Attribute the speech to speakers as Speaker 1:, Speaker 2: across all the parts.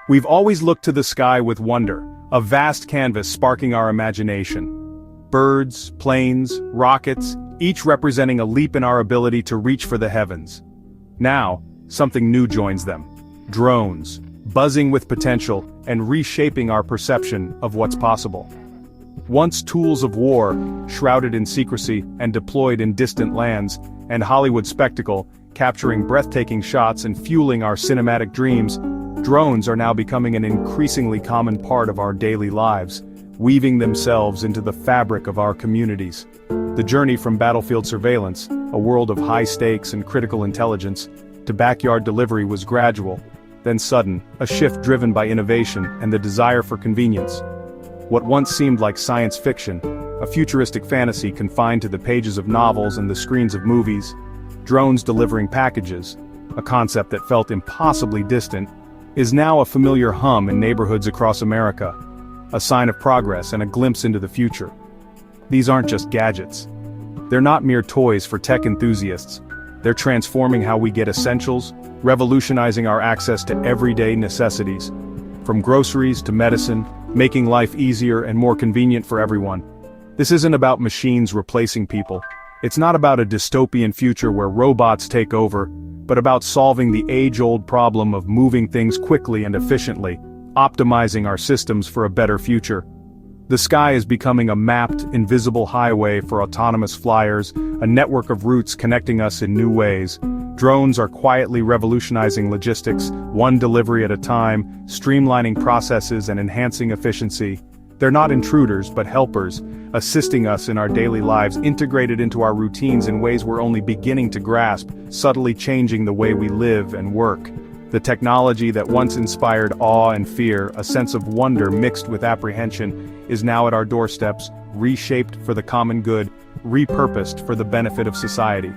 Speaker 1: We've always looked to the sky with wonder, a vast canvas sparking our imagination. Birds, planes, rockets, each representing a leap in our ability to reach for the heavens. Now, something new joins them. Drones, buzzing with potential and reshaping our perception of what's possible. Once tools of war, shrouded in secrecy and deployed in distant lands, and Hollywood spectacle, capturing breathtaking shots and fueling our cinematic dreams, drones are now becoming an increasingly common part of our daily lives, weaving themselves into the fabric of our communities. The journey from battlefield surveillance, a world of high stakes and critical intelligence, to backyard delivery was gradual, then sudden, a shift driven by innovation and the desire for convenience. What once seemed like science fiction, a futuristic fantasy confined to the pages of novels and the screens of movies, drones delivering packages, a concept that felt impossibly distant, is now a familiar hum in neighborhoods across America, a sign of progress and a glimpse into the future. These aren't just gadgets. They're not mere toys for tech enthusiasts. They're transforming how we get essentials, revolutionizing our access to everyday necessities. From groceries to medicine, making life easier and more convenient for everyone. This isn't about machines replacing people. It's not about a dystopian future where robots take over, but about solving the age-old problem of moving things quickly and efficiently, optimizing our systems for a better future. The sky is becoming a mapped, invisible highway for autonomous flyers, a network of routes connecting us in new ways. Drones are quietly revolutionizing logistics, one delivery at a time, streamlining processes and enhancing efficiency. They're not intruders but helpers, assisting us in our daily lives, integrated into our routines in ways we're only beginning to grasp, subtly changing the way we live and work. The technology that once inspired awe and fear, a sense of wonder mixed with apprehension, is now at our doorsteps, reshaped for the common good, repurposed for the benefit of society.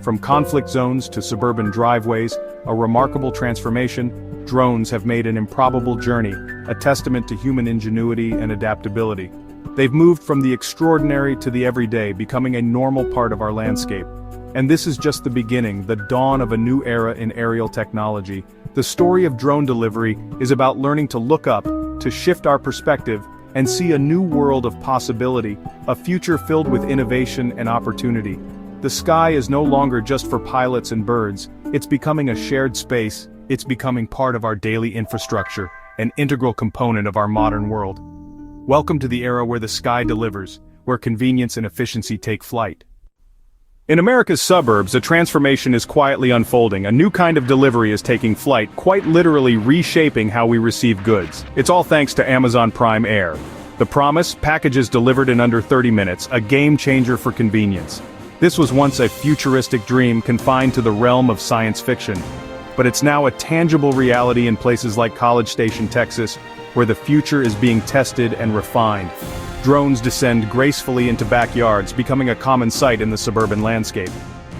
Speaker 1: From conflict zones to suburban driveways, a remarkable transformation, drones have made an improbable journey, a testament to human ingenuity and adaptability. They've moved from the extraordinary to the everyday, becoming a normal part of our landscape. And this is just the beginning, the dawn of a new era in aerial technology. The story of drone delivery is about learning to look up, to shift our perspective, and see a new world of possibility, a future filled with innovation and opportunity. The sky is no longer just for pilots and birds, it's becoming a shared space, it's becoming part of our daily infrastructure, an integral component of our modern world. Welcome to the era where the sky delivers, where convenience and efficiency take flight. In America's suburbs, a transformation is quietly unfolding. A new kind of delivery is taking flight, quite literally reshaping how we receive goods. It's all thanks to Amazon Prime Air. The promise, packages delivered in under 30 minutes, a game changer for convenience. This was once a futuristic dream confined to the realm of science fiction. But it's now a tangible reality in places like College Station, Texas, where the future is being tested and refined. Drones descend gracefully into backyards, becoming a common sight in the suburban landscape.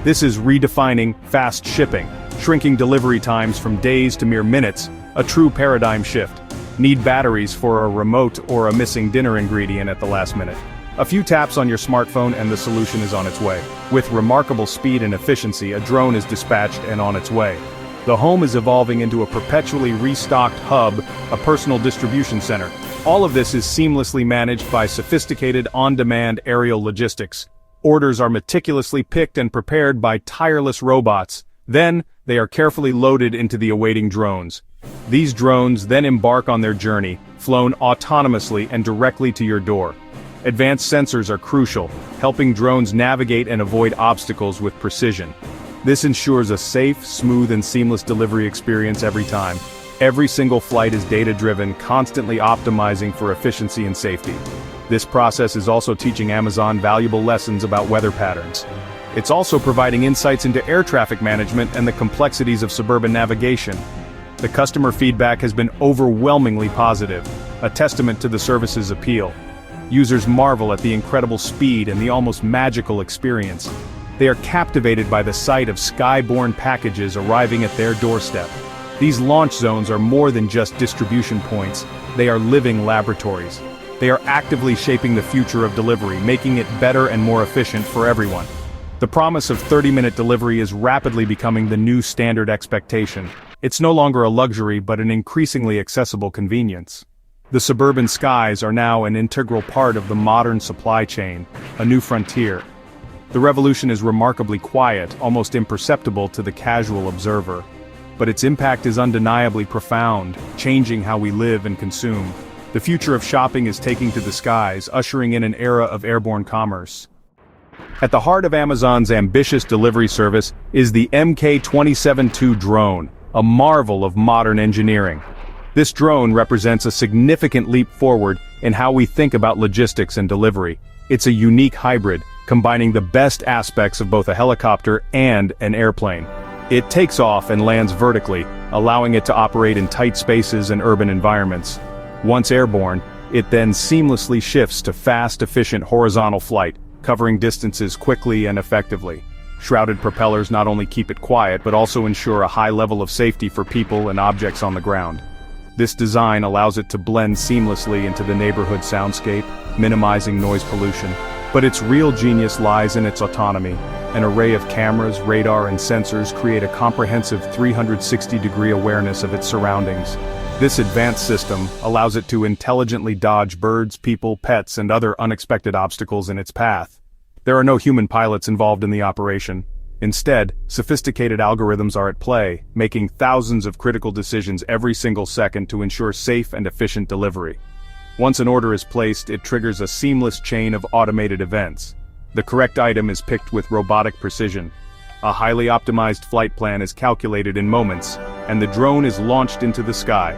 Speaker 1: This is redefining fast shipping, shrinking delivery times from days to mere minutes, a true paradigm shift. Need batteries for a remote or a missing dinner ingredient at the last minute? A few taps on your smartphone and the solution is on its way. With remarkable speed and efficiency, a drone is dispatched and on its way. The home is evolving into a perpetually restocked hub, a personal distribution center. All of this is seamlessly managed by sophisticated on-demand aerial logistics. Orders are meticulously picked and prepared by tireless robots. Then, they are carefully loaded into the awaiting drones. These drones then embark on their journey, flown autonomously and directly to your door. Advanced sensors are crucial, helping drones navigate and avoid obstacles with precision. This ensures a safe, smooth and seamless delivery experience every time. Every single flight is data-driven, constantly optimizing for efficiency and safety. This process is also teaching Amazon valuable lessons about weather patterns. It's also providing insights into air traffic management and the complexities of suburban navigation. The customer feedback has been overwhelmingly positive, a testament to the service's appeal. Users marvel at the incredible speed and the almost magical experience. They are captivated by the sight of sky-borne packages arriving at their doorstep. These launch zones are more than just distribution points, they are living laboratories. They are actively shaping the future of delivery, making it better and more efficient for everyone. The promise of 30-minute delivery is rapidly becoming the new standard expectation. It's no longer a luxury but an increasingly accessible convenience. The suburban skies are now an integral part of the modern supply chain, a new frontier. The revolution is remarkably quiet, almost imperceptible to the casual observer. But its impact is undeniably profound, changing how we live and consume. The future of shopping is taking to the skies, ushering in an era of airborne commerce. At the heart of Amazon's ambitious delivery service is the MK-272 drone, a marvel of modern engineering. This drone represents a significant leap forward in how we think about logistics and delivery. It's a unique hybrid, combining the best aspects of both a helicopter and an airplane. It takes off and lands vertically, allowing it to operate in tight spaces and urban environments. Once airborne, it then seamlessly shifts to fast, efficient horizontal flight, covering distances quickly and effectively. Shrouded propellers not only keep it quiet but also ensure a high level of safety for people and objects on the ground. This design allows it to blend seamlessly into the neighborhood soundscape, minimizing noise pollution. But its real genius lies in its autonomy. An array of cameras, radar, and sensors create a comprehensive 360-degree awareness of its surroundings. This advanced system allows it to intelligently dodge birds, people, pets, and other unexpected obstacles in its path. There are no human pilots involved in the operation. Instead, sophisticated algorithms are at play, making thousands of critical decisions every single second to ensure safe and efficient delivery. Once an order is placed, it triggers a seamless chain of automated events. The correct item is picked with robotic precision. A highly optimized flight plan is calculated in moments, and the drone is launched into the sky.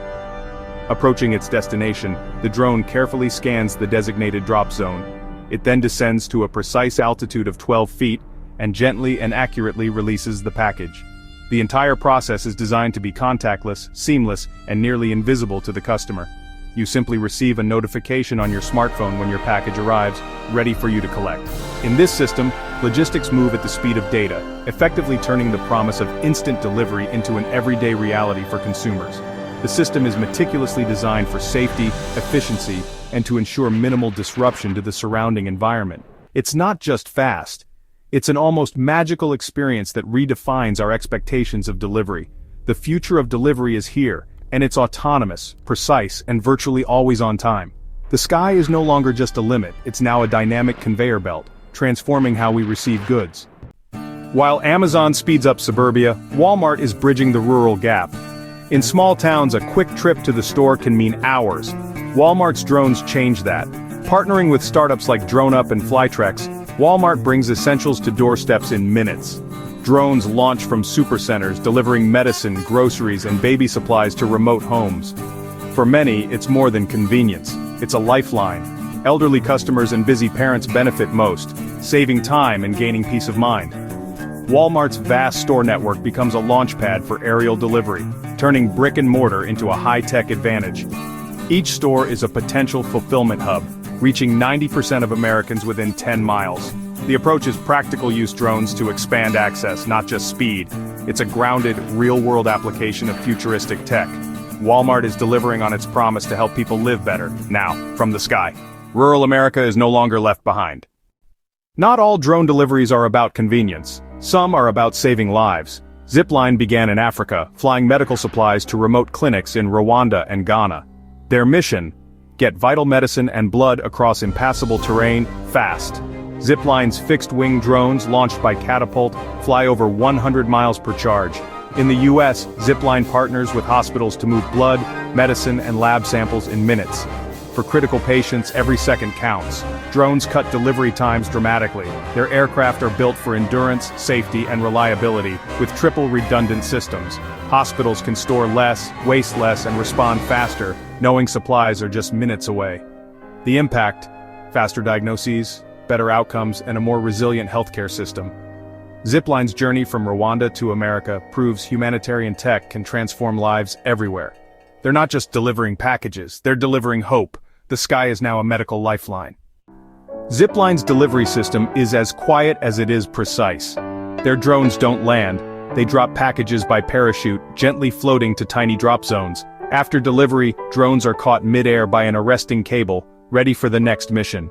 Speaker 1: Approaching its destination, the drone carefully scans the designated drop zone. It then descends to a precise altitude of 12 feet, and gently and accurately releases the package. The entire process is designed to be contactless, seamless, and nearly invisible to the customer. You simply receive a notification on your smartphone when your package arrives, ready for you to collect. In this system, logistics move at the speed of data, effectively turning the promise of instant delivery into an everyday reality for consumers. The system is meticulously designed for safety, efficiency, and to ensure minimal disruption to the surrounding environment. It's not just fast. It's an almost magical experience that redefines our expectations of delivery. The future of delivery is here, and it's autonomous, precise, and virtually always on time. The sky is no longer just a limit, it's now a dynamic conveyor belt, transforming how we receive goods. While Amazon speeds up suburbia, Walmart is bridging the rural gap. In small towns, a quick trip to the store can mean hours. Walmart's drones change that. Partnering with startups like DroneUp and Flytrex, Walmart brings essentials to doorsteps in minutes. Drones launch from supercenters, delivering medicine, groceries, and baby supplies to remote homes. For many, it's more than convenience. It's a lifeline. Elderly customers and busy parents benefit most, saving time and gaining peace of mind. Walmart's vast store network becomes a launchpad for aerial delivery, turning brick and mortar into a high-tech advantage. Each store is a potential fulfillment hub, reaching 90% of Americans within 10 miles. The approach is practical use drones to expand access, not just speed. It's a grounded, real-world application of futuristic tech. Walmart is delivering on its promise to help people live better, now, from the sky. Rural America is no longer left behind. Not all drone deliveries are about convenience. Some are about saving lives. Zipline began in Africa, flying medical supplies to remote clinics in Rwanda and Ghana. Their mission? Get vital medicine and blood across impassable terrain, fast. Zipline's fixed-wing drones, launched by Catapult, fly over 100 miles per charge. In the US, Zipline partners with hospitals to move blood, medicine, and lab samples in minutes. For critical patients, every second counts. Drones cut delivery times dramatically. Their aircraft are built for endurance, safety, and reliability, with triple redundant systems. Hospitals can store less, waste less, and respond faster, knowing supplies are just minutes away. The impact: faster diagnoses, better outcomes, and a more resilient healthcare system. Zipline's journey from Rwanda to America proves humanitarian tech can transform lives everywhere. They're not just delivering packages, they're delivering hope. The sky is now a medical lifeline. Zipline's delivery system is as quiet as it is precise. Their drones don't land, they drop packages by parachute, gently floating to tiny drop zones. After delivery, drones are caught mid-air by an arresting cable, ready for the next mission.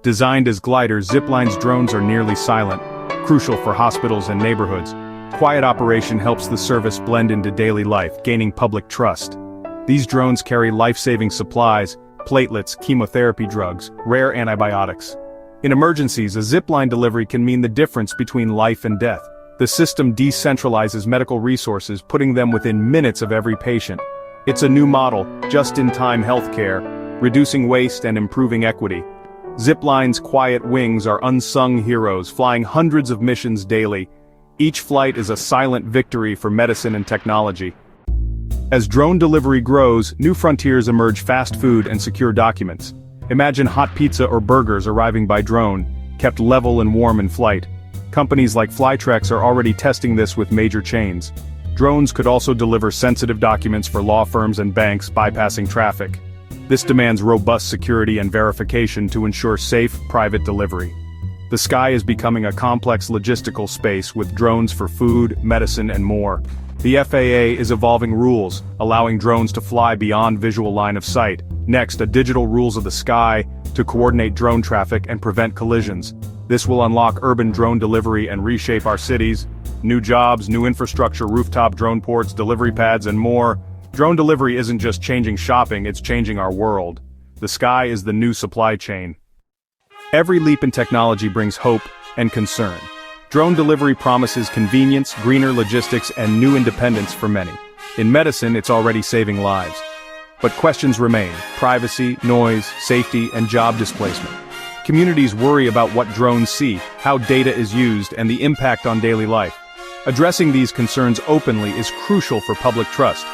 Speaker 1: Designed as gliders, Zipline's drones are nearly silent, crucial for hospitals and neighborhoods. Quiet operation helps the service blend into daily life, gaining public trust. These drones carry life-saving supplies, platelets, chemotherapy drugs, rare antibiotics. In emergencies, a zipline delivery can mean the difference between life and death. The system decentralizes medical resources, putting them within minutes of every patient. It's a new model, just-in-time healthcare, reducing waste and improving equity. Zipline's quiet wings are unsung heroes, flying hundreds of missions daily. Each flight is a silent victory for medicine and technology. As drone delivery grows, new frontiers emerge: fast food and secure documents. Imagine hot pizza or burgers arriving by drone, kept level and warm in flight. Companies like Flytrex are already testing this with major chains. Drones could also deliver sensitive documents for law firms and banks, bypassing traffic. This demands robust security and verification to ensure safe, private delivery. The sky is becoming a complex logistical space with drones for food, medicine, and more. The FAA is evolving rules, allowing drones to fly beyond visual line of sight. Next, a digital rules of the sky to coordinate drone traffic and prevent collisions. This will unlock urban drone delivery and reshape our cities. New jobs, new infrastructure, rooftop drone ports, delivery pads, and more. Drone delivery isn't just changing shopping, it's changing our world. The sky is the new supply chain. Every leap in technology brings hope and concern. Drone delivery promises convenience, greener logistics, and new independence for many. In medicine, it's already saving lives. But questions remain: privacy, noise, safety, and job displacement. Communities worry about what drones see, how data is used, and the impact on daily life. Addressing these concerns openly is crucial for public trust.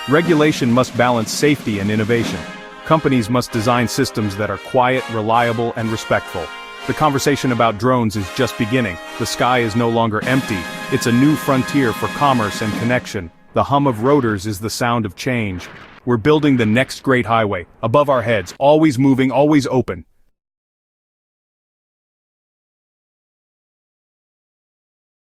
Speaker 1: Regulation must balance safety and innovation. Companies must design systems that are quiet, reliable, and respectful. The conversation about drones is just beginning. The sky is no longer empty. It's a new frontier for commerce and connection. The hum of rotors is the sound of change. We're building the next great highway, above our heads, always moving, always open.